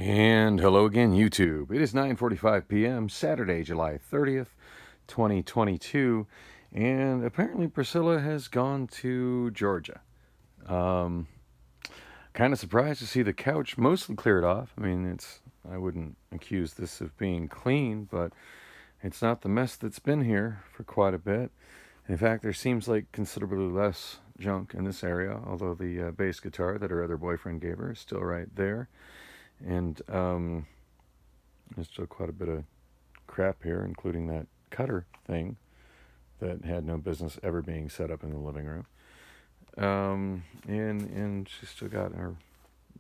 And hello again, YouTube. It is 9:45 p.m., Saturday, July 30th, 2022, and apparently Priscilla has gone to Georgia. Um, kind of surprised to see the couch mostly cleared off. I mean, I wouldn't accuse this of being clean, but it's not the mess that's been here for quite a bit. In fact, there seems like considerably less junk in this area, although the bass guitar that her other boyfriend gave her is still right there. And there's still quite a bit of crap here, including that cutter thing that had no business ever being set up in the living room. And she's still got her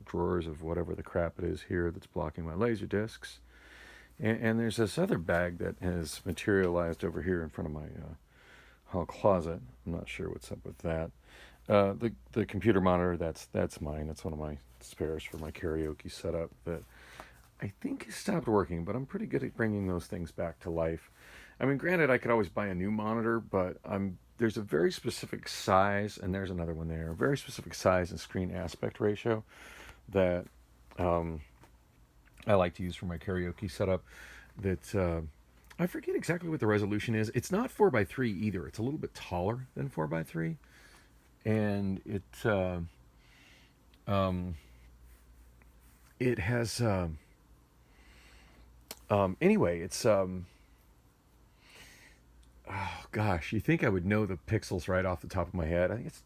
drawers of whatever the crap it is here that's blocking my laser discs. And there's this other bag that has materialized over here in front of my hall closet. I'm not sure what's up with that. The computer monitor, that's mine. That's one of my spares for my karaoke setup that I think has stopped working, but I'm pretty good at bringing those things back to life. I mean, granted, I could always buy a new monitor, but there's a very specific size, and there's another one there, a very specific size and screen aspect ratio that um, I like to use for my karaoke setup. That I forget exactly what the resolution is. It's not 4:3 either. It's a little bit taller than 4:3, and um, it has. Anyway, it's oh gosh, you think I would know the pixels right off the top of my head? I think it's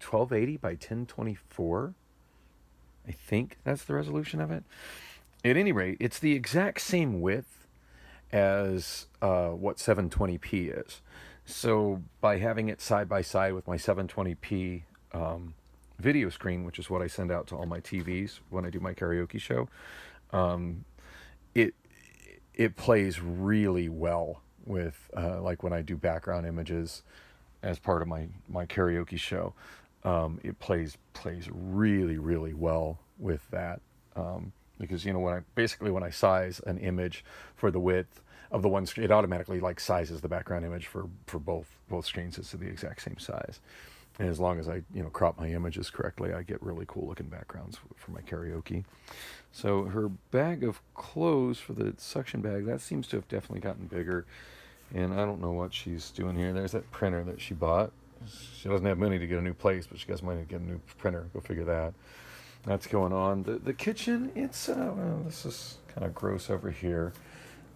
1280 by 1024. I think that's the resolution of it. At any rate, it's the exact same width as what 720p is. So by having it side by side with my 720p video screen, which is what I send out to all my TVs when I do my karaoke show, um, it it plays really well with like when I do background images as part of my karaoke show. It plays really well with that, because when I size an image for the width of the one screen, it automatically like sizes the background image for both screens. It's the exact same size. And as long as I crop my images correctly, I get really cool looking backgrounds for my karaoke. So her bag of clothes for the suction bag, that seems to have definitely gotten bigger. And I don't know what she's doing here. There's that printer that she bought. She doesn't have money to get a new place, but she has money to get a new printer. Go figure that. That's going on. The kitchen, it's well, this is kind of gross over here.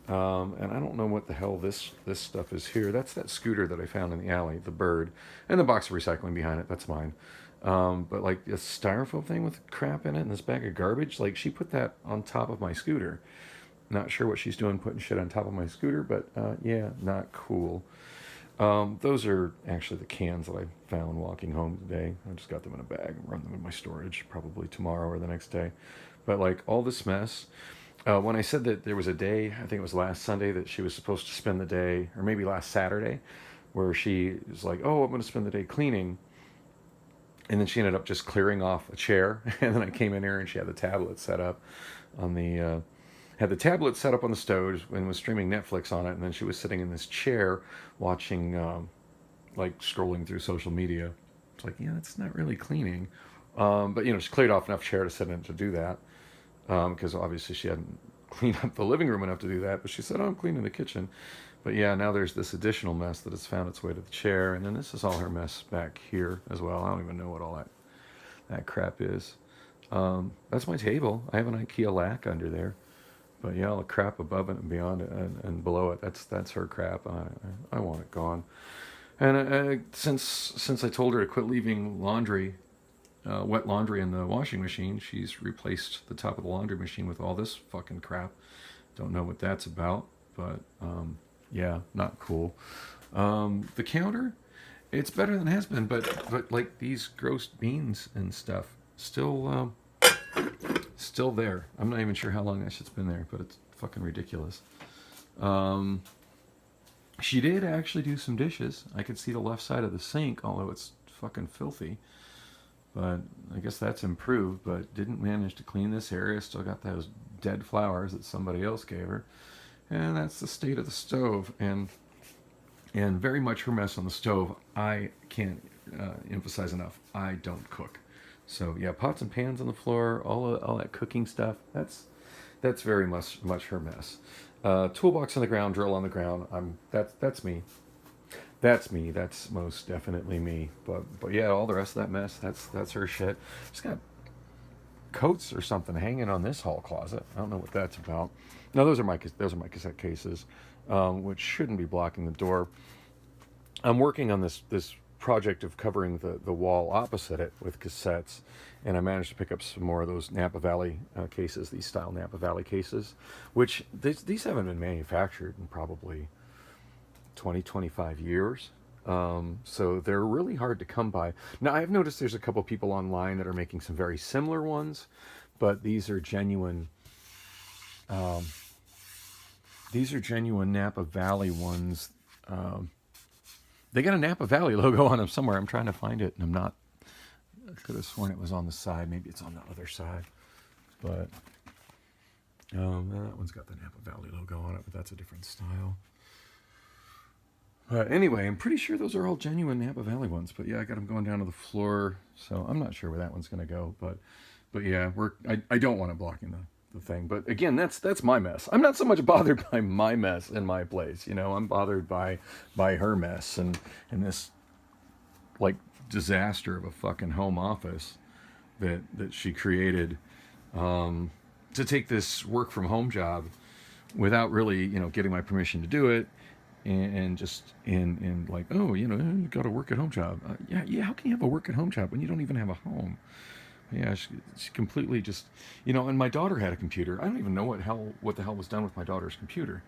And I don't know what the hell this stuff is here. That's that scooter that I found in the alley, the bird, and the box of recycling behind it. That's mine. But like this styrofoam thing with crap in it and this bag of garbage, like she put that on top of my scooter. Not sure what she's doing putting shit on top of my scooter, but yeah, not cool. Those are actually the cans that I found walking home today. I just got them in a bag and run them in my storage probably tomorrow or the next day. But like all this mess, when I said that there was a day, I think it was last Sunday, that she was supposed to spend the day, or maybe last Saturday, where she was like, "Oh, I'm going to spend the day cleaning," and then she ended up just clearing off a chair. And then I came in here and she had the tablet set up on the had the tablet set up on the stove and was streaming Netflix on it. And then she was sitting in this chair watching, like scrolling through social media. It's like, yeah, that's not really cleaning. But she cleared off enough chair to sit in to do that, because obviously she hadn't cleaned up the living room enough to do that. But she said, "Oh, I'm cleaning the kitchen." But yeah, now there's this additional mess that has found its way to the chair, and then this is all her mess back here as well. I don't even know what all that crap is. That's my table. I have an IKEA lack under there. But yeah, all the crap above it and beyond it and below it, that's her crap. I want it gone. And since I told her to quit leaving wet laundry in the washing machine, she's replaced the top of the laundry machine with all this fucking crap. Don't know what that's about, but yeah, not cool. The counter, it's better than it has been, but like these gross beans and stuff still there. I'm not even sure how long that shit's been there, but it's fucking ridiculous. Um, she did actually do some dishes. I could see the left side of the sink, although it's fucking filthy. But I guess that's improved, but didn't manage to clean this area. Still got those dead flowers that somebody else gave her. And that's the state of the stove. And very much her mess on the stove. I can't emphasize enough. I don't cook. So yeah, pots and pans on the floor, all that cooking stuff. That's very much her mess. Toolbox on the ground, drill on the ground. That's me. That's me. That's most definitely me. But yeah, all the rest of that mess. That's her shit. She's got coats or something hanging on this hall closet. I don't know what that's about. No, those are my cassette cases, which shouldn't be blocking the door. I'm working on this project of covering the wall opposite it with cassettes, and I managed to pick up some more of those Napa Valley cases, these style Napa Valley cases, which these haven't been manufactured in probably 20, 25 years. So they're really hard to come by. Now, I've noticed there's a couple people online that are making some very similar ones, but these are genuine. Um, these are genuine Napa Valley ones. Um, they got a Napa Valley logo on them somewhere. I'm trying to find it, and I'm not. I could have sworn it was on the side. Maybe it's on the other side. But that one's got the Napa Valley logo on it, but that's a different style. Anyway, I'm pretty sure those are all genuine Napa Valley ones. But yeah, I got them going down to the floor, so I'm not sure where that one's going to go. But yeah, I don't want it blocking the thing. But again, that's my mess. I'm not so much bothered by my mess in my place. You know, I'm bothered by her mess and this like disaster of a fucking home office that she created to take this work from home job without really getting my permission to do it. And just in like, oh, you got a work at home job. Yeah. How can you have a work at home job when you don't even have a home? Yeah, she completely just, And my daughter had a computer. I don't even know what the hell was done with my daughter's computer.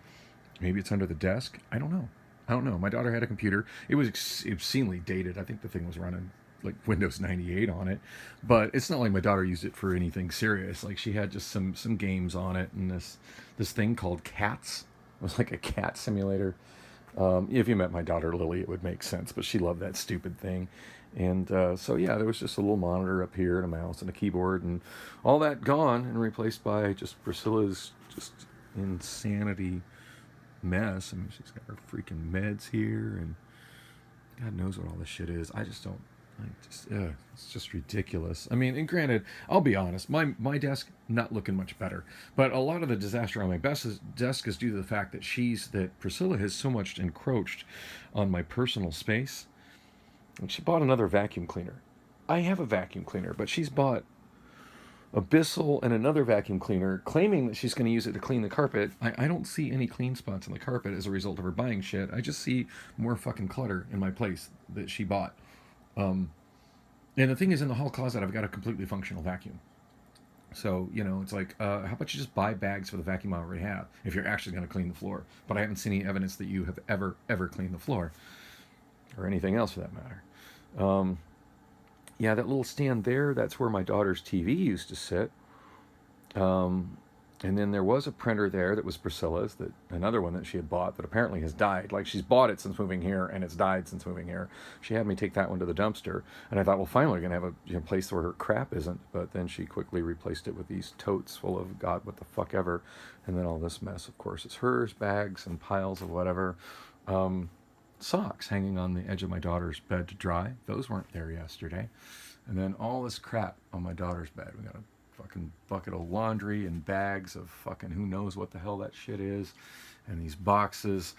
Maybe it's under the desk. I don't know. My daughter had a computer. It was obscenely dated. I think the thing was running like Windows 98 on it, but it's not like my daughter used it for anything serious. Like she had just some games on it, and this thing called Cats. It was like a cat simulator. If you met my daughter Lily, it would make sense, but she loved that stupid thing. And so yeah, there was just a little monitor up here and a mouse and a keyboard and all that gone and replaced by just Priscilla's just insanity mess. I mean, she's got her freaking meds here and God knows what all this shit is. I just don't. It's just ridiculous. I mean, and granted, I'll be honest, my desk not looking much better, but a lot of the disaster on my desk is due to the fact that Priscilla has so much encroached on my personal space. And she bought another vacuum cleaner. I have a vacuum cleaner, but she's bought a Bissell and another vacuum cleaner, claiming that she's going to use it to clean the carpet. I don't see any clean spots on the carpet as a result of her buying shit. I just see more fucking clutter in my place that she bought. And the thing is, in the hall closet, I've got a completely functional vacuum. So, it's like, how about you just buy bags for the vacuum I already have if you're actually going to clean the floor? But I haven't seen any evidence that you have ever cleaned the floor or anything else for that matter. Yeah, that little stand there, that's where my daughter's TV used to sit. And then there was a printer there that was Priscilla's, another one that she had bought that apparently has died. Like she's bought it since moving here, and it's died since moving here. She had me take that one to the dumpster, and I thought, well, finally we're gonna have a place where her crap isn't. But then she quickly replaced it with these totes full of God, what the fuck ever, and then all this mess, of course, is hers, bags and piles of whatever. Socks hanging on the edge of my daughter's bed to dry. Those weren't there yesterday, and then all this crap on my daughter's bed. We got a fucking bucket of laundry and bags of fucking who knows what the hell that shit is, and these boxes.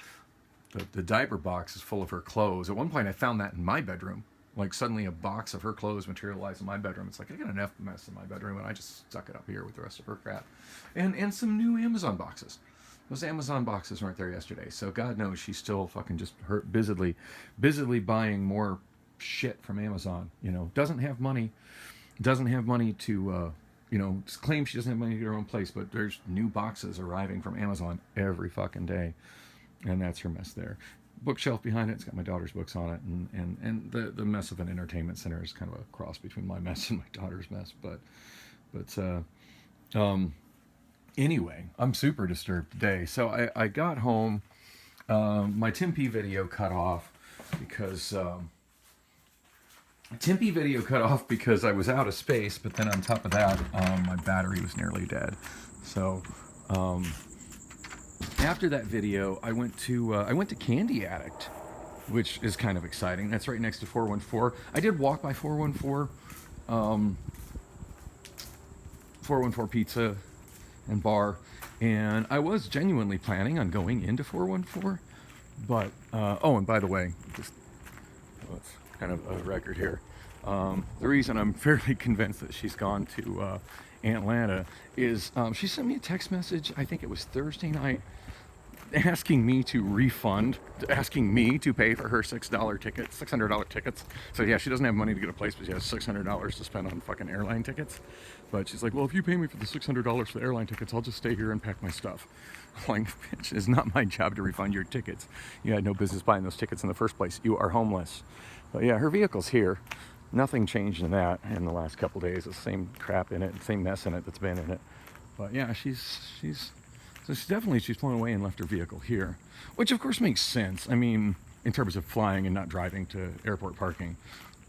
The diaper box is full of her clothes. At one point I found that in my bedroom. Like suddenly a box of her clothes materialized in my bedroom. It's like I got enough mess in my bedroom and I just stuck it up here with the rest of her crap. And some new Amazon boxes. Those Amazon boxes weren't there yesterday, so God knows she's still fucking just busily buying more shit from Amazon. Doesn't have money to claims she doesn't have money to get her own place, but there's new boxes arriving from Amazon every fucking day, and that's her mess there. Bookshelf behind it, it's got my daughter's books on it, and the mess of an entertainment center is kind of a cross between my mess and my daughter's mess, but anyway, I'm super disturbed today. So I got home, my Tempe video cut off because I was out of space, but then on top of that, my battery was nearly dead. So after that video, I went to Candy Addict, which is kind of exciting. That's right next to 414. I did walk by 414 414 Pizza and Bar, and I was genuinely planning on going into 414, but oh, and by the way, just it's kind of a record here. The reason I'm fairly convinced that she's gone to Atlanta is she sent me a text message, I think it was Thursday night, asking me to pay for her $600 tickets. So yeah, she doesn't have money to get a place, but she has $600 to spend on fucking airline tickets. But she's like, well, if you pay me for the $600 for the airline tickets, I'll just stay here and pack my stuff. I'm like, bitch, it's not my job to refund your tickets. You had no business buying those tickets in the first place. You are homeless. But yeah, her vehicle's here. Nothing changed in that in the last couple days. The same crap in it, same mess in it that's been in it. But yeah, she's flown away and left her vehicle here, which of course makes sense. I mean, in terms of flying and not driving to airport parking.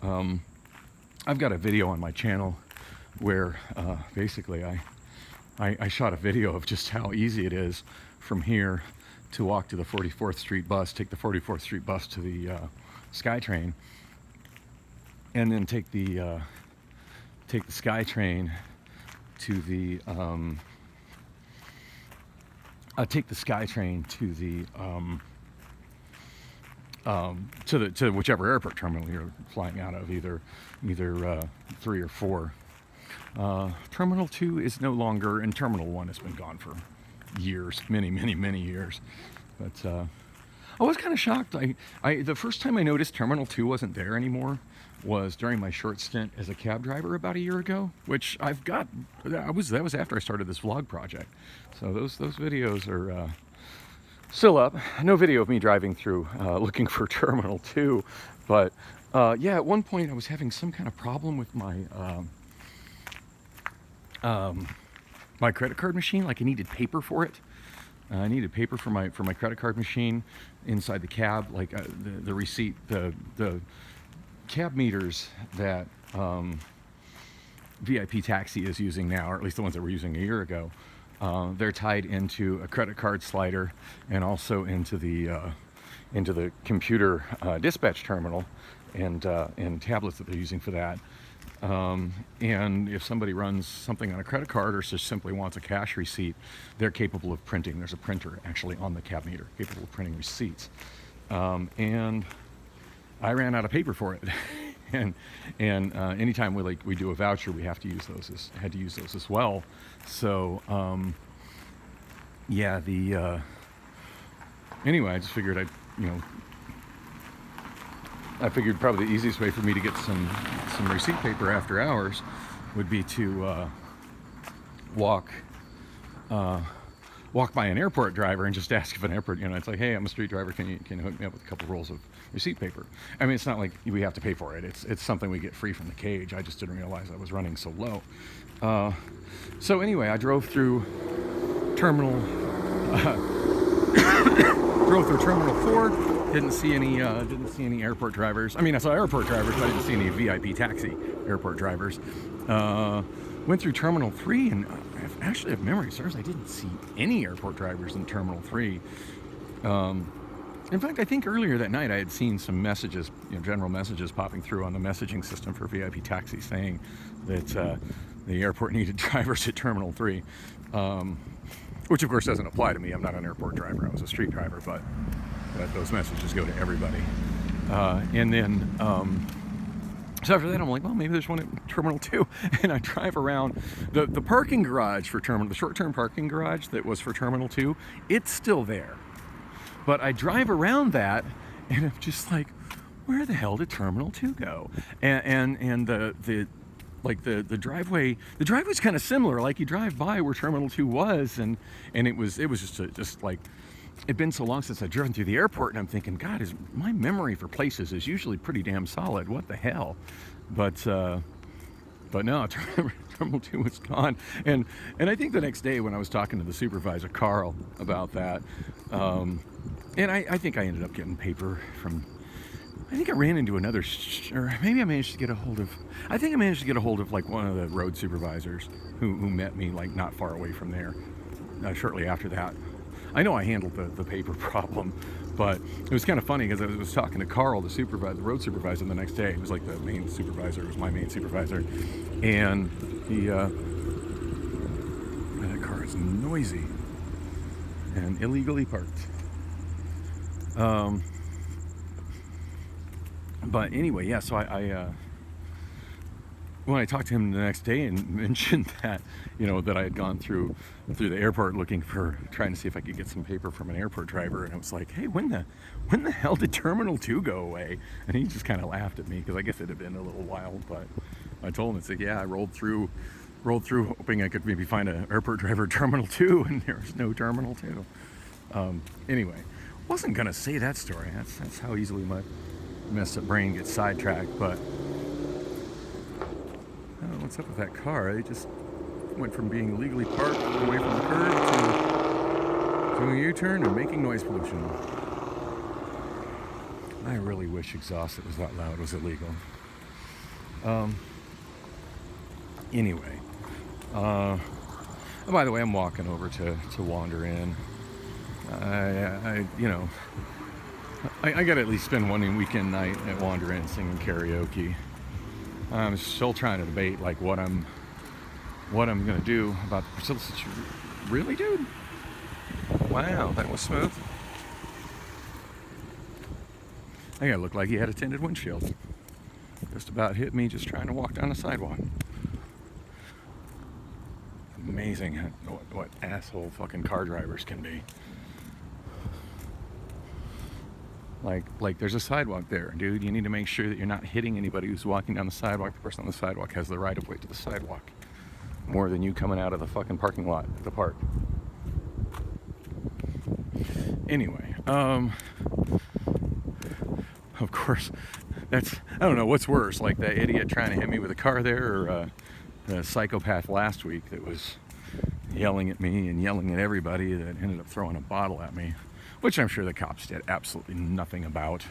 I've got a video on my channel where basically I shot a video of just how easy it is from here to walk to the 44th Street bus, take the 44th Street bus to the SkyTrain, and then take the SkyTrain to the to whichever airport terminal you're flying out of, either 3 or 4. Terminal 2 is no longer, and Terminal 1 has been gone for years, many years. But I was kind of shocked. The first time I noticed Terminal 2 wasn't there anymore was during my short stint as a cab driver about a year ago, which that was after I started this vlog project. So those videos are still up. No video of me driving through looking for Terminal 2, but yeah, at one point I was having some kind of problem with my my credit card machine. Like I needed paper for it. I needed paper for my credit card machine inside the cab, like the receipt, the cab meters that VIP Taxi is using now, or at least the ones that were using a year ago. They're tied into a credit card slider and also into the computer dispatch terminal and tablets that they're using for that. And if somebody runs something on a credit card or just simply wants a cash receipt, they're capable of printing. There's a printer actually on the cab meter capable of printing receipts. And I ran out of paper for it. and anytime we do a voucher, we have to use those as well. So yeah, anyway, I just figured I figured probably the easiest way for me to get some receipt paper after hours would be to walk by an airport driver and just ask if an airport, it's like, hey, I'm a street driver, can you hook me up with a couple rolls of receipt paper? I mean, it's not like we have to pay for it. It's something we get free from the cage. I just didn't realize I was running so low. So anyway, I drove through Terminal 4. Didn't see any airport drivers. I mean, I saw airport drivers, but I didn't see any VIP Taxi airport drivers. Went through Terminal 3, and if memory serves, I didn't see any airport drivers in Terminal 3. In fact, I think earlier that night I had seen some messages, general messages popping through on the messaging system for VIP Taxi saying that the airport needed drivers at Terminal 3, which of course doesn't apply to me. I'm not an airport driver. I was a street driver, but those messages go to everybody. And then, so after that, I'm like, well, maybe there's one at Terminal 2. And I drive around the parking garage for the short-term parking garage that was for Terminal 2. It's still there. But I drive around that, and I'm just like, where the hell did Terminal 2 go? And the driveway's kind of similar. Like you drive by where Terminal 2 was, and it was just like, it'd been so long since I'd driven through the airport, and I'm thinking, God, my memory for places is usually pretty damn solid. What the hell? But no, Terminal 2 was gone. And I think the next day when I was talking to the supervisor, Carl, about that, and I think I ended up getting paper from, I think I ran into another, or maybe I managed to get a hold of, like one of the road supervisors who met me like not far away from there, shortly after that. I know I handled the paper problem, but it was kind of funny because I was talking to Carl, the supervisor, the road supervisor, the next day. He was like the main supervisor, was my main supervisor, and he, that car is noisy and illegally parked. But anyway, yeah. So I when I talked to him the next day and mentioned that, that I had gone through the airport trying to see if I could get some paper from an airport driver, and I was like, hey, when the hell did Terminal 2 go away? And he just kind of laughed at me because I guess it had been a little while, but I told him, I said, yeah, I rolled through hoping I could maybe find an airport driver at Terminal 2, and there was no Terminal 2. Anyway, wasn't gonna say that story. That's how easily my messed up brain gets sidetracked, but I don't know what's up with that car. They just went from being illegally parked away from the curb to doing a U-turn and making noise pollution. I really wish exhaust that was that loud was illegal. Anyway, by the way, I'm walking over to Wander Inn. I gotta at least spend one weekend night at Wander Inn singing karaoke. I'm still trying to debate like what I'm gonna do about the Priscilla situation. Really, dude? Wow, that was smooth. That guy looked like he had a tinted windshield. Just about hit me just trying to walk down the sidewalk. Amazing what asshole fucking car drivers can be. Like there's a sidewalk there, dude. You need to make sure that you're not hitting anybody who's walking down the sidewalk. The person on the sidewalk has the right of way to the sidewalk, more than you coming out of the fucking parking lot at the park. Anyway, of course, I don't know what's worse, like that idiot trying to hit me with a car there, or the psychopath last week that was yelling at me and yelling at everybody that ended up throwing a bottle at me, which I'm sure the cops did absolutely nothing about.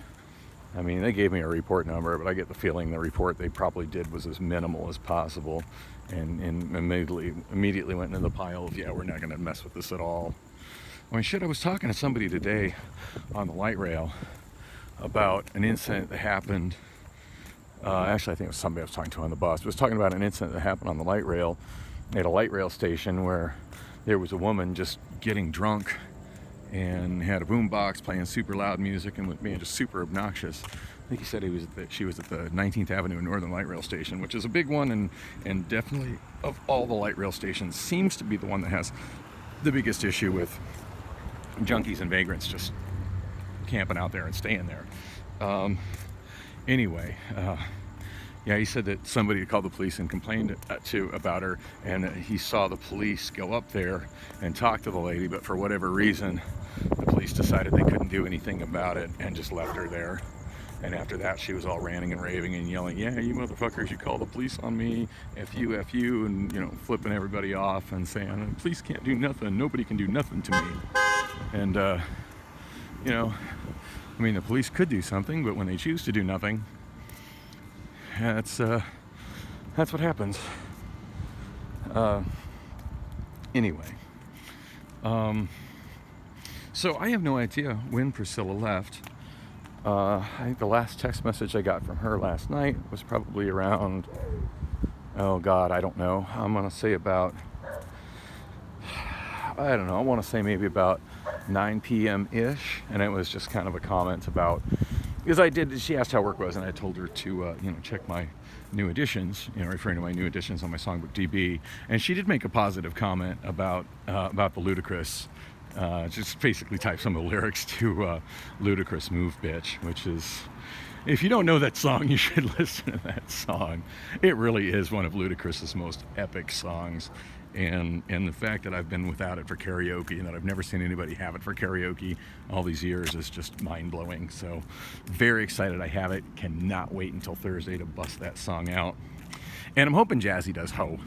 I mean, they gave me a report number, but I get the feeling the report they probably did was as minimal as possible, and immediately went into the pile of, yeah, we're not going to mess with this at all. I mean, shit, I was talking to somebody today on the light rail about an incident that happened. Actually, I think it was somebody I was talking to on the bus. I was talking about an incident that happened on the light rail at a light rail station where there was a woman just getting drunk and had a boombox playing super loud music and was being just super obnoxious. I think he said she was at the 19th Avenue Northern Light Rail Station, which is a big one, and definitely of all the light rail stations seems to be the one that has the biggest issue with junkies and vagrants just camping out there and staying there. Anyway, yeah, he said that somebody called the police and complained about her, and he saw the police go up there and talk to the lady, but for whatever reason, the police decided they couldn't do anything about it and just left her there. And after that, she was all ranting and raving and yelling, yeah, you motherfuckers, you call the police on me, F you, and, flipping everybody off and saying, the police can't do nothing, nobody can do nothing to me. And, I mean, the police could do something, but when they choose to do nothing, that's what happens. Anyway, so I have no idea when Priscilla left. I think the last text message I got from her last night was probably around, oh God, I don't know. I'm gonna say about, I don't know. I want to say maybe about 9 p.m. ish, and it was just kind of a comment about, because she asked how work was, and I told her to check my new editions, referring to my new editions on my songbook DB, and she did make a positive comment about the Ludacris, just basically type some of the lyrics to Ludacris Move Bitch, which is, if you don't know that song, you should listen to that song. It really is one of Ludacris's most epic songs. And the fact that I've been without it for karaoke and that I've never seen anybody have it for karaoke all these years is just mind-blowing. So very excited I have it. Cannot wait until Thursday to bust that song out. And I'm hoping Jazzy does Ho,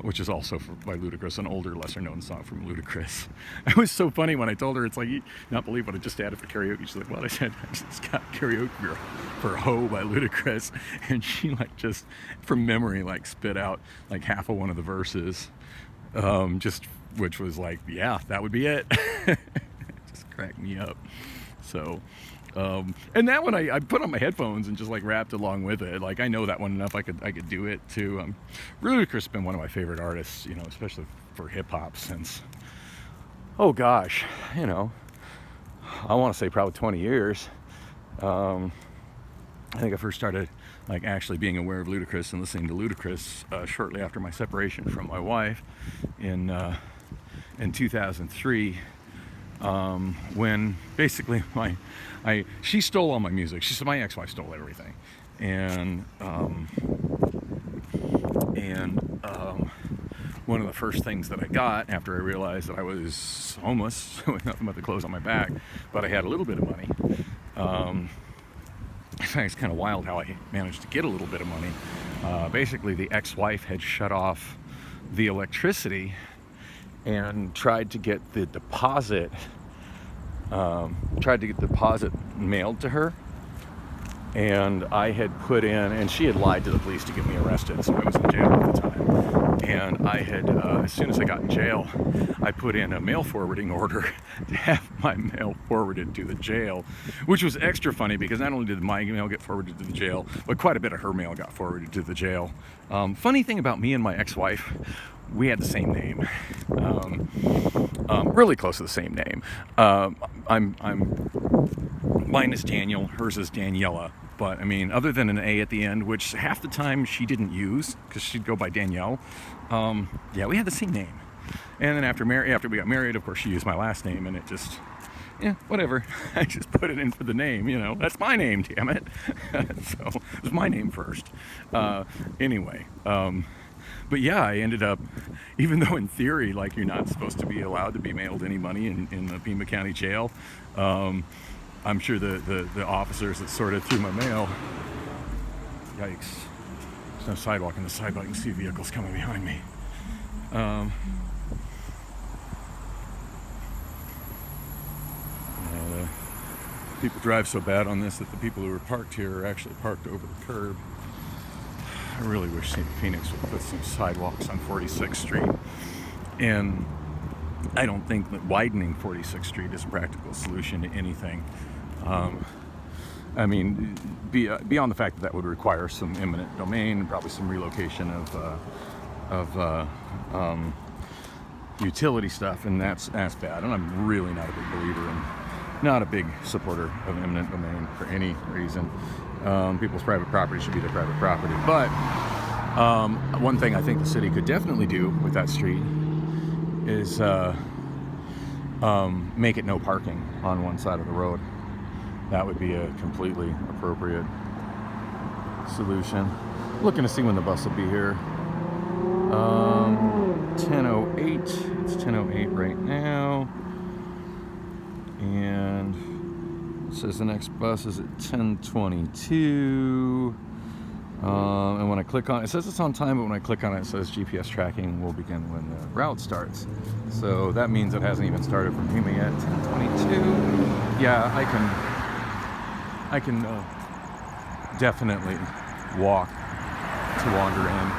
which is also by Ludacris, an older, lesser-known song from Ludacris. It was so funny when I told her, it's like, you not believe what I just added for karaoke. She's like, well, I said, I just got karaoke for Ho by Ludacris. And she, just from memory, spit out, half of one of the verses, just which was like, yeah, that would be it. Just cracked me up. So, and that one I put on my headphones and just like rapped along with it. Like, I know that one enough. I could do it too. Ludacris has been one of my favorite artists, you know, especially for hip hop since, oh gosh, you know, I want to say probably 20 years. I think I first started like actually being aware of Ludacris and listening to Ludacris shortly after my separation from my wife in 2003. When basically she stole all my music. She said my ex-wife stole everything, and one of the first things that I got after I realized that I was homeless with nothing but the clothes on my back, but I had a little bit of money. In fact, it's kind of wild how I managed to get a little bit of money. Basically, the ex-wife had shut off the electricity and tried to get the deposit mailed to her, and I had put in, and she had lied to the police to get me arrested, so I was in jail at the time. And I had, as soon as I got in jail, I put in a mail forwarding order to have my mail forwarded to the jail, which was extra funny because not only did my mail get forwarded to the jail, but quite a bit of her mail got forwarded to the jail. Funny thing about me and my ex-wife, we had the same name, really close to the same name. Mine is Daniel, hers is Daniela. But I mean, other than an A at the end, which half the time she didn't use because she'd go by Danielle. Yeah, we had the same name. And then after we got married, of course, she used my last name, and it just, yeah, whatever. I just put it in for the name, you know. That's my name, damn it. So it was my name first. Anyway. But yeah, I ended up, even though in theory, like, you're not supposed to be allowed to be mailed any money in the Pima County Jail, I'm sure the officers that sorted through my mail, yikes, there's no sidewalk in the side, but I can see vehicles coming behind me. People drive so bad on this that the people who are parked here are actually parked over the curb. I really wish Phoenix would put some sidewalks on 46th Street, and I don't think that widening 46th Street is a practical solution to anything. I mean, beyond the fact that would require some eminent domain, probably some relocation of utility stuff, and that's bad. And I'm really not a big believer in, not a big supporter of eminent domain for any reason. People's private property should be their private property. But one thing I think the city could definitely do with that street is make it no parking on one side of the road. That would be a completely appropriate solution. Looking to see when the bus will be here. 10:08. It's 10:08 right now. And it says the next bus is at 10:22. And when I click on it, says it's on time, but when I click on it, it says GPS tracking will begin when the route starts. So that means it hasn't even started from Pima yet. 10:22. Yeah, I can definitely walk to wander in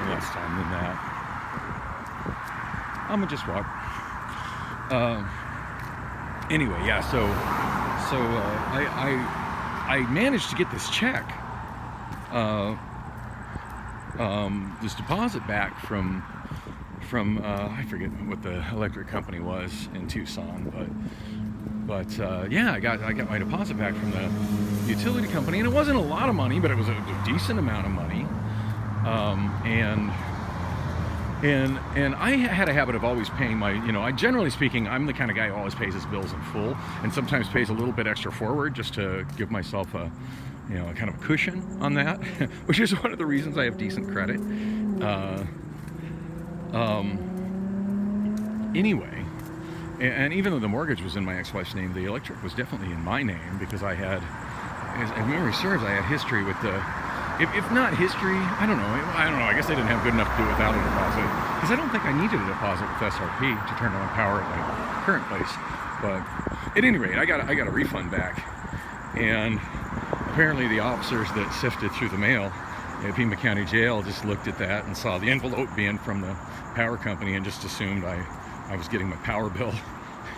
less time than that. I'm gonna just walk. Anyway, yeah. So I managed to get this check, this deposit back from I forget what the electric company was in Tucson, but yeah, I got my deposit back from the utility company, and it wasn't a lot of money, but it was a decent amount of money. And I had a habit of always paying my, generally speaking, I'm the kind of guy who always pays his bills in full, and sometimes pays a little bit extra forward just to give myself a kind of a cushion on that, which is one of the reasons I have decent credit. Anyway, and even though the mortgage was in my ex-wife's name, the electric was definitely in my name because I had, as memory serves, I had history with the. If not history, I don't know. I guess they didn't have good enough to do without a deposit, because I don't think I needed a deposit with SRP to turn on power at my current place. But at any rate, I got a refund back, and apparently the officers that sifted through the mail Pima County Jail just looked at that and saw the envelope being from the power company and just assumed I was getting my power bill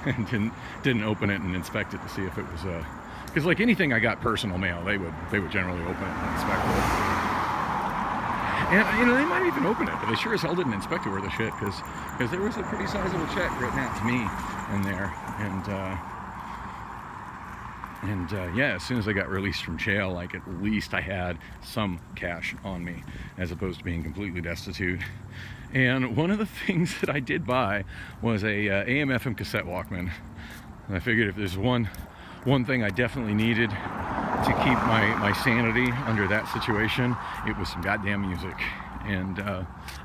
and didn't open it and inspect it to see if it was because like anything I got personal mail, they would generally open it and inspect it. And they might even open it, but they sure as hell didn't inspect it worth a shit because there was a pretty sizable check written out to me in there. And yeah, as soon as I got released from jail, like at least I had some cash on me as opposed to being completely destitute. And one of the things that I did buy was a AM/FM cassette Walkman. And I figured if there's one thing I definitely needed to keep my sanity under that situation, it was some goddamn music. And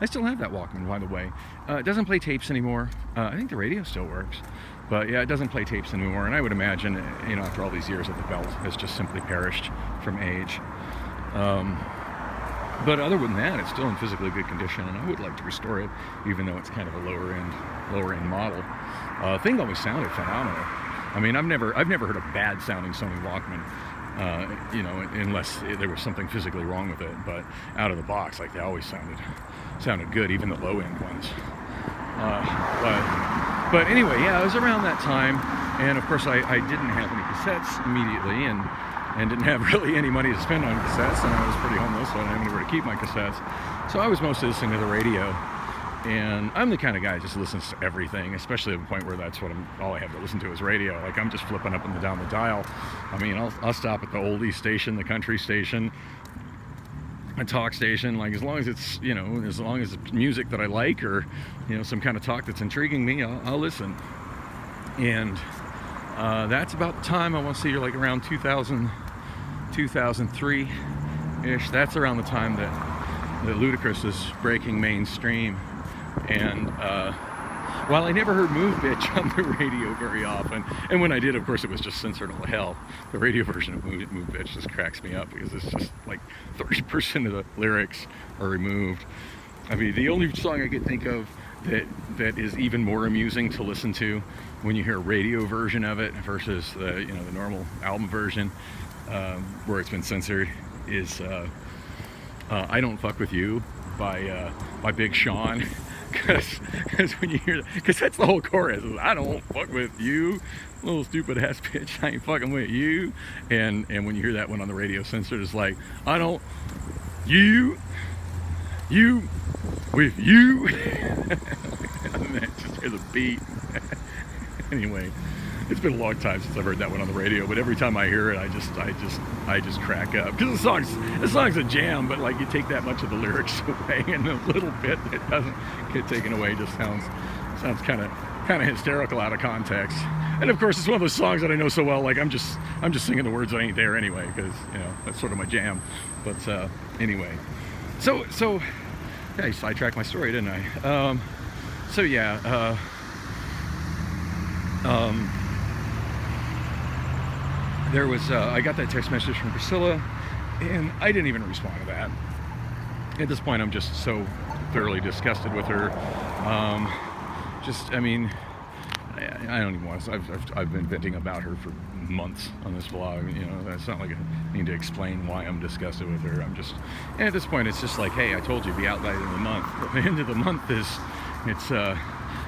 I still have that Walkman, by the way. It doesn't play tapes anymore. I think the radio still works. But yeah, it doesn't play tapes anymore, and I would imagine, after all these years that the belt has just simply perished from age. But other than that, it's still in physically good condition, and I would like to restore it, even though it's kind of a lower end model. Thing always sounded phenomenal. I mean, I've never heard a bad sounding Sony Walkman, unless there was something physically wrong with it. But out of the box, like they always sounded good, even the low end ones. But anyway, yeah, it was around that time, and of course I didn't have any cassettes immediately, and didn't have really any money to spend on cassettes, and I was pretty homeless, so I didn't have anywhere to keep my cassettes. So I was mostly listening to the radio, and I'm the kind of guy that just listens to everything, especially at the point where that's what all I have to listen to is radio. Like I'm just flipping up and down the dial. I mean, I'll stop at the oldie station, the country station, a talk station, like as long as it's as long as it's music that I like, or some kind of talk that's intriguing me, I'll listen. And that's about the time, I want to say, you're like around 2003 ish. That's around the time that Ludacris is breaking mainstream. And while I never heard Move Bitch on the radio very often, and when I did, of course, it was just censored all to hell. The radio version of Move Bitch just cracks me up because it's just like 30% of the lyrics are removed. I mean, the only song I could think of that is even more amusing to listen to when you hear a radio version of it versus the the normal album version where it's been censored is "I Don't Fuck With You" by Big Sean. Because when you hear that, because that's the whole chorus, is, I don't fuck with you, little stupid ass bitch, I ain't fucking with you. And when you hear that one on the radio censored, it's like, I don't, you with you. And then just hear the beat. Anyway, it's been a long time since I've heard that one on the radio, but every time I hear it, I just crack up, because the song's a jam, but like you take that much of the lyrics away, and a little bit that doesn't get taken away just sounds kind of hysterical out of context. And of course, it's one of those songs that I know so well, like I'm just singing the words that ain't there anyway, because that's sort of my jam. But anyway, so yeah, I sidetracked my story, didn't I? So yeah. There was, I got that text message from Priscilla, and I didn't even respond to that. At this point, I'm just so thoroughly disgusted with her. I mean, I don't even want to. I've been venting about her for months on this vlog. It's not like I need to explain why I'm disgusted with her. And at this point, it's just like, hey, I told you, be out by the end of the month. But the end of the month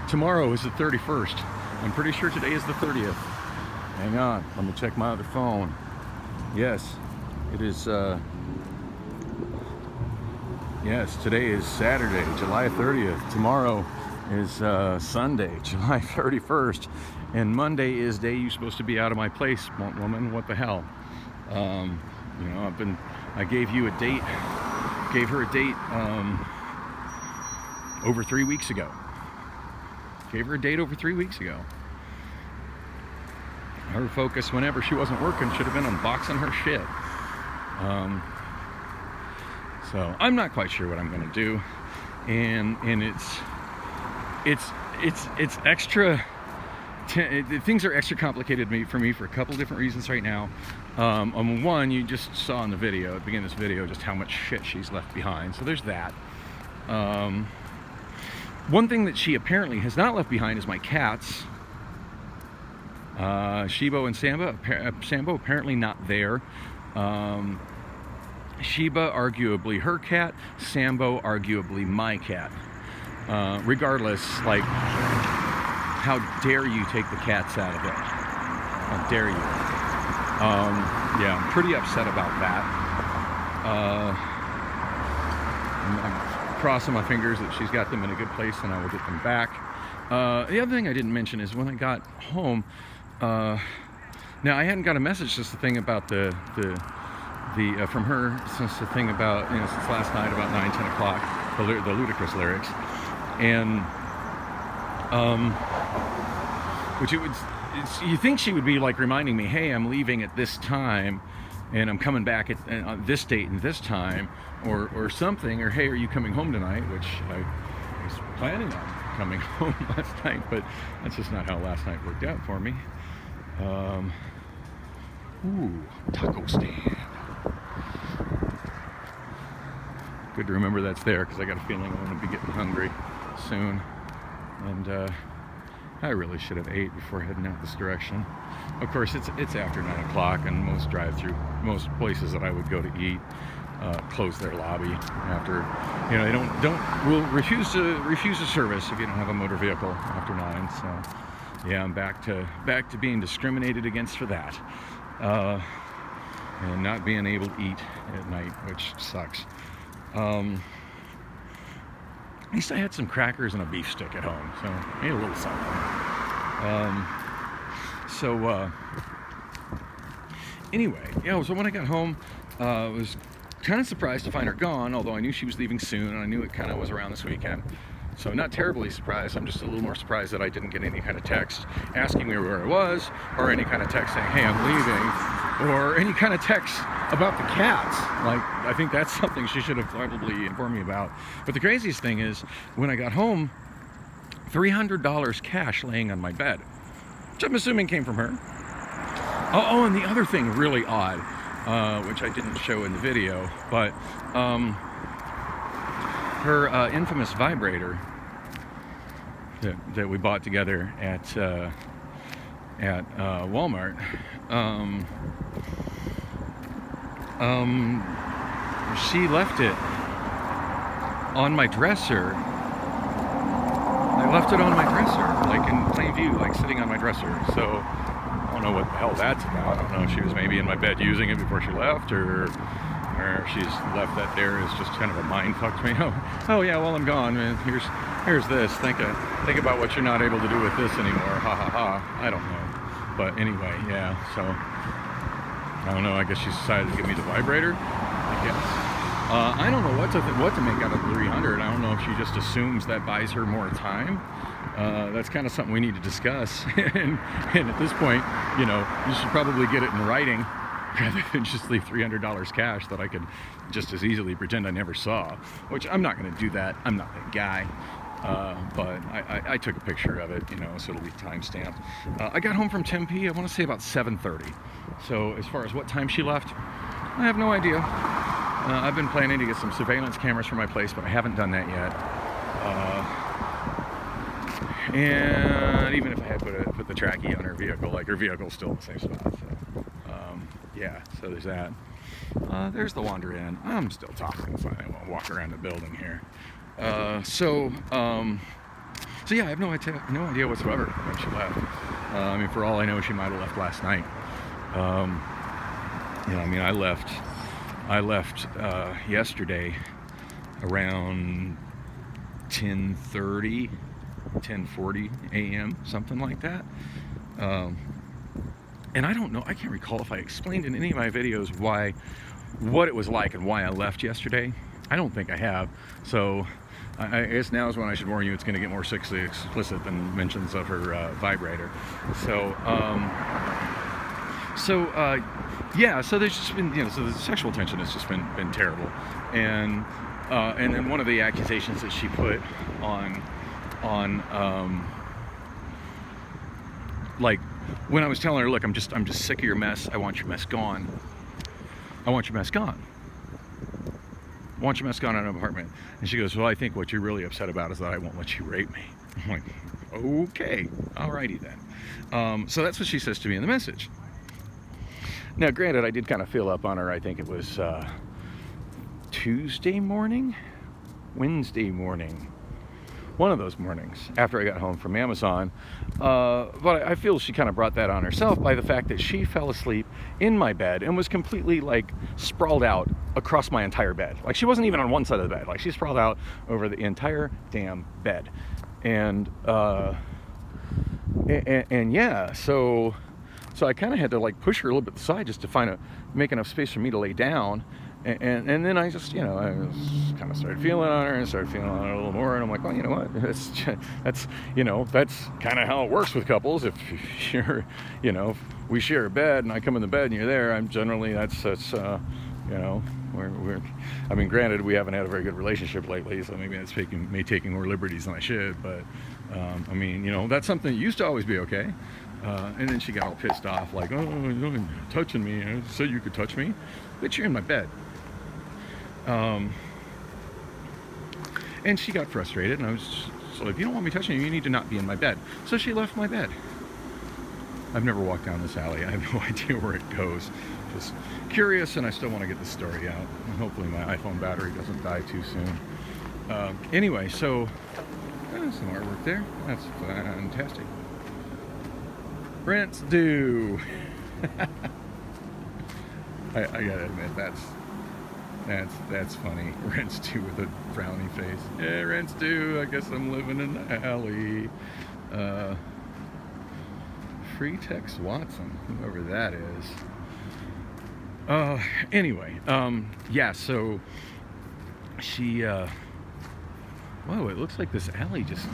tomorrow is the 31st. I'm pretty sure today is the 30th. Hang on, let me check my other phone. Yes, it is, yes, today is Saturday, July 30th. Tomorrow is Sunday, July 31st. And Monday is day you're supposed to be out of my place, woman. What the hell? I gave her a date over 3 weeks ago. Gave her a date over 3 weeks ago. Her focus whenever she wasn't working should have been on boxing her shit. So I'm not quite sure what I'm going to do, and it's extra. Things are extra complicated for me for a couple different reasons right now. One, you just saw in the video at the beginning of this video just how much shit she's left behind. So there's that. One thing that she apparently has not left behind is my cats. Shibo and Sambo apparently not there. Sheba, arguably her cat. Sambo, arguably my cat. Regardless, like, how dare you take the cats out of it? How dare you? Yeah, I'm pretty upset about that. I'm crossing my fingers that she's got them in a good place and I will get them back. The other thing I didn't mention is when I got home, now I hadn't got a message since the thing about the from her since the thing about, you know, since last night about 9-10 o'clock, the ludicrous lyrics, and which you think she would be like reminding me, hey, I'm leaving at this time and I'm coming back at this date and this time, or something, or hey, are you coming home tonight, which I was planning on coming home last night, but that's just not how last night worked out for me. Ooh, taco stand. Good to remember that's there, because I got a feeling I'm going to be getting hungry soon. And I really should have ate before heading out this direction. Of course, it's after 9 o'clock, and most most places that I would go to eat close their lobby after. You know, they will refuse a service if you don't have a motor vehicle after 9. So, yeah, I'm back to being discriminated against for that, and not being able to eat at night, which sucks. At least I had some crackers and a beef stick at home, so I ate a little something. Anyway, yeah, so when I got home, I was kind of surprised to find her gone, although I knew she was leaving soon, and I knew it kind of was around this weekend. So not terribly surprised. I'm just a little more surprised that I didn't get any kind of text asking me where I was, or any kind of text saying, hey, I'm leaving, or any kind of text about the cats. Like, I think that's something she should have probably informed me about. But the craziest thing is, when I got home, $300 cash laying on my bed, which I'm assuming came from her. Oh, and the other thing really odd, which I didn't show in the video, but her infamous vibrator that we bought together at Walmart, she left it on my dresser. I left it on my dresser, like in plain view, like sitting on my dresser. So I don't know what the hell that's about. I don't know if she was maybe in my bed using it before she left, or she's left that there as just kind of a mind fuck to me. Oh yeah, well, I'm gone, man. Here's this. Think about what you're not able to do with this anymore. Ha ha ha. I don't know. But anyway, yeah. So I don't know. I guess she decided to give me the vibrator, I guess. I don't know what to make out of 300. I don't know if she just assumes that buys her more time. That's kind of something we need to discuss. and at this point, you know, you should probably get it in writing rather than just leave $300 cash that I could just as easily pretend I never saw. Which I'm not going to do that. I'm not that guy. But I took a picture of it, you know, so it'll be timestamped. I got home from Tempe, I want to say about 7:30. So as far as what time she left, I have no idea. I've been planning to get some surveillance cameras for my place, but I haven't done that yet. And even if I had put the trackie on her vehicle, like, her vehicle's still in the same spot. So, yeah, so there's that. There's the wander in. I'm still talking, so I won't walk around the building here. So yeah, I have no idea whatsoever when she left. I mean, for all I know, she might have left last night. You know, I mean, I left yesterday around 10:30, 10:40 a.m., something like that. And I don't know, I can't recall if I explained in any of my videos what it was like and why I left yesterday. I don't think I have. So I guess now is when I should warn you, it's going to get more sexually explicit than mentions of her vibrator. So, yeah, so there's just been, you know, so the sexual tension has just been terrible. And then one of the accusations that she put on like, when I was telling her, look, I'm just sick of your mess. I want your mess gone. I want your mess gone. I want your mess gone out of an apartment. And she goes, well, I think what you're really upset about is that I won't let you rape me. I'm like, okay, alrighty then. So that's what she says to me in the message. Now, granted, I did kind of feel up on her. I think it was Tuesday morning, Wednesday morning, one of those mornings after I got home from Amazon. But I feel she kind of brought that on herself by the fact that she fell asleep in my bed and was completely like sprawled out across my entire bed. Like she wasn't even on one side of the bed. Like she sprawled out over the entire damn bed. And yeah, so I kind of had to like push her a little bit to the side just to make enough space for me to lay down. And then I just, I was kind of started feeling on her and started feeling on her a little more. And I'm like, well, you know what? That's kind of how it works with couples. If you're, if we share a bed and I come in the bed and you're there, I'm generally, I mean, granted, we haven't had a very good relationship lately, so maybe that's taking more liberties than I should. But, I mean, that's something that used to always be okay. And then she got all pissed off, like, oh, you're touching me. I said you could touch me. But you're in my bed. And she got frustrated, and I was just, so if you don't want me touching you, you need to not be in my bed. So she left my bed. I've never walked down this alley. I have no idea where it goes. Just curious, and I still want to get the story out. And hopefully my iPhone battery doesn't die too soon. Anyway, so some artwork there. That's fantastic. Rent's due. I gotta admit, that's funny. Rent's due with a frowny face. Yeah, rent's due. I guess I'm living in the alley. Free Tex Watson, whoever that is. Anyway, yeah, so she, whoa, it looks like this alley just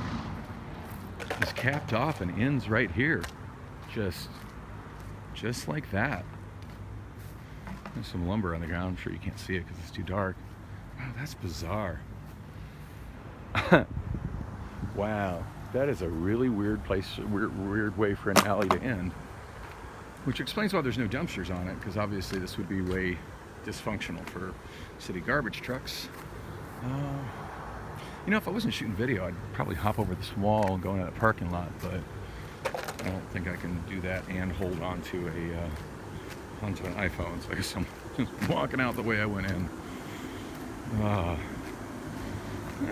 is capped off and ends right here. Just like that. There's some lumber on the ground. I'm sure you can't see it because it's too dark. Wow, that's bizarre. Wow, that is a really weird place, weird way for an alley to end. Which explains why there's no dumpsters on it, because obviously this would be way dysfunctional for city garbage trucks. If I wasn't shooting video, I'd probably hop over this wall and go into that parking lot, but I don't think I can do that and hold on to onto an iPhone, so I guess I'm just walking out the way I went in. All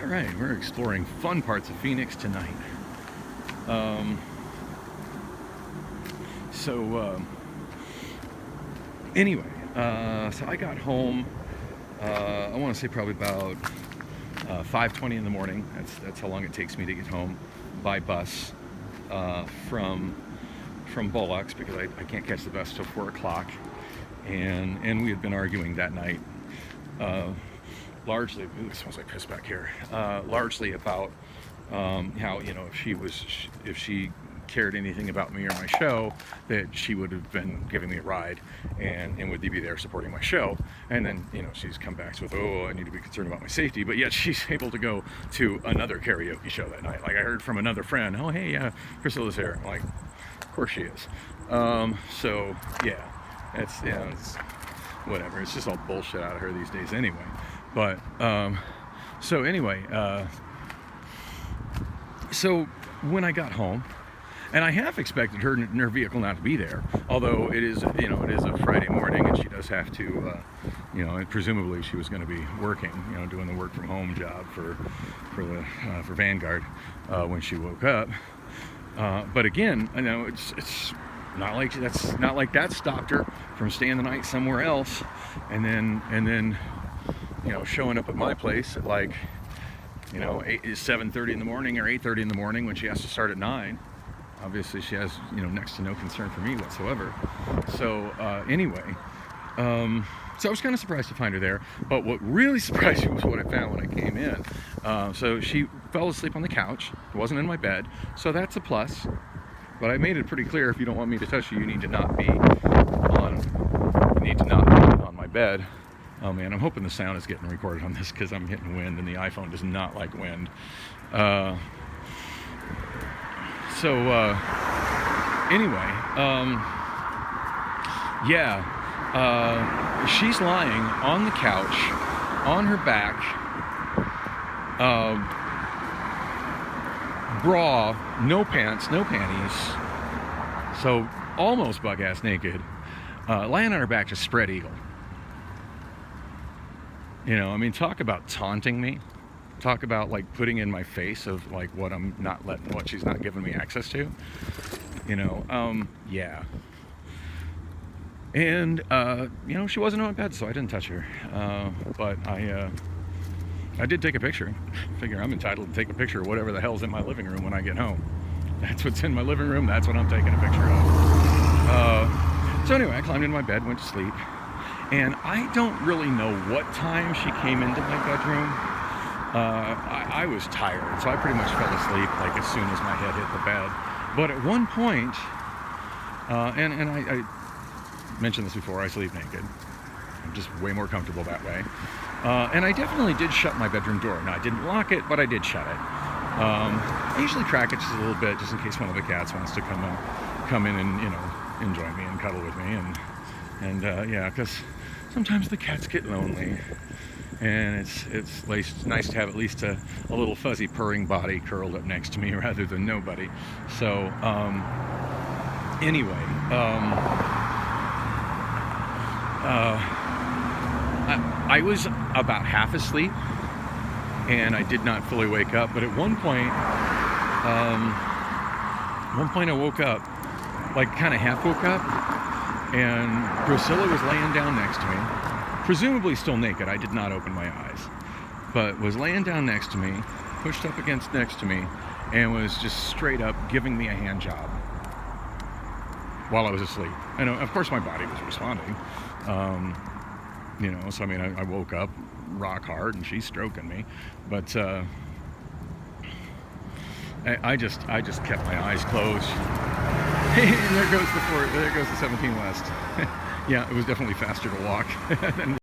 right, we're exploring fun parts of Phoenix tonight. Anyway, so I got home, I want to say probably about 5:20 in the morning. That's how long it takes me to get home by bus from Bullocks, because I can't catch the bus till 4 o'clock, and we had been arguing that night, largely, ooh, it smells like piss back here, largely about how, if she cared anything about me or my show, that she would have been giving me a ride and would be there supporting my show. And then, she's come back with, oh, I need to be concerned about my safety, but yet she's able to go to another karaoke show that night. Like, I heard from another friend, oh, hey, Priscilla's here. I'm like, of course she is. So yeah, it's whatever. It's just all bullshit out of her these days anyway. But so anyway, so when I got home, and I half expected her and her vehicle not to be there, although it is a Friday morning, and she does have to, and presumably she was going to be working, doing the work from home job for Vanguard when she woke up. But again, it's not like that stopped her from staying the night somewhere else, and then showing up at my place at like 7:30 in the morning or 8:30 in the morning when she has to start at 9. Obviously, she has next to no concern for me whatsoever. So anyway, so I was kind of surprised to find her there. But what really surprised me was what I found when I came in. So she fell asleep on the couch. It wasn't in my bed, so that's a plus. But I made it pretty clear: if you don't want me to touch you, you need to not be on my bed. Oh man, I'm hoping the sound is getting recorded on this, because I'm hitting wind and the iPhone does not like wind. Anyway, she's lying on the couch, on her back, bra, no pants, no panties, so almost buck-ass naked, lying on her back, just spread eagle. You know, I mean, talk about taunting me. Talk about like putting in my face of like what I'm not letting, what she's not giving me access to. You know, yeah. And you know, she wasn't on my bed, so I didn't touch her. But I did take a picture. Figure I'm entitled to take a picture of whatever the hell's in my living room when I get home. That's what's in my living room. That's what I'm taking a picture of. So anyway, I climbed into my bed, went to sleep, and I don't really know what time she came into my bedroom. I was tired, so I pretty much fell asleep like as soon as my head hit the bed. But at one point, and I mentioned this before, I sleep naked. I'm just way more comfortable that way. And I definitely did shut my bedroom door. Now, I didn't lock it, but I did shut it. I usually crack it just a little bit, just in case one of the cats wants to come in and, you know, enjoy me and cuddle with me. And yeah, because sometimes the cats get lonely. And it's nice to have at least a little fuzzy purring body curled up next to me rather than nobody. So, anyway, I was about half asleep, and I did not fully wake up. But at one point I woke up, like kind of half woke up, and Priscilla was laying down next to me, presumably still naked. I did not open my eyes, but was laying down next to me, pushed up against next to me, and was just straight up giving me a hand job while I was asleep. And of course my body was responding. You know, so I mean, I woke up rock hard, and she's stroking me, but I just kept my eyes closed. And there goes the 17 West. Yeah, it was definitely faster to walk than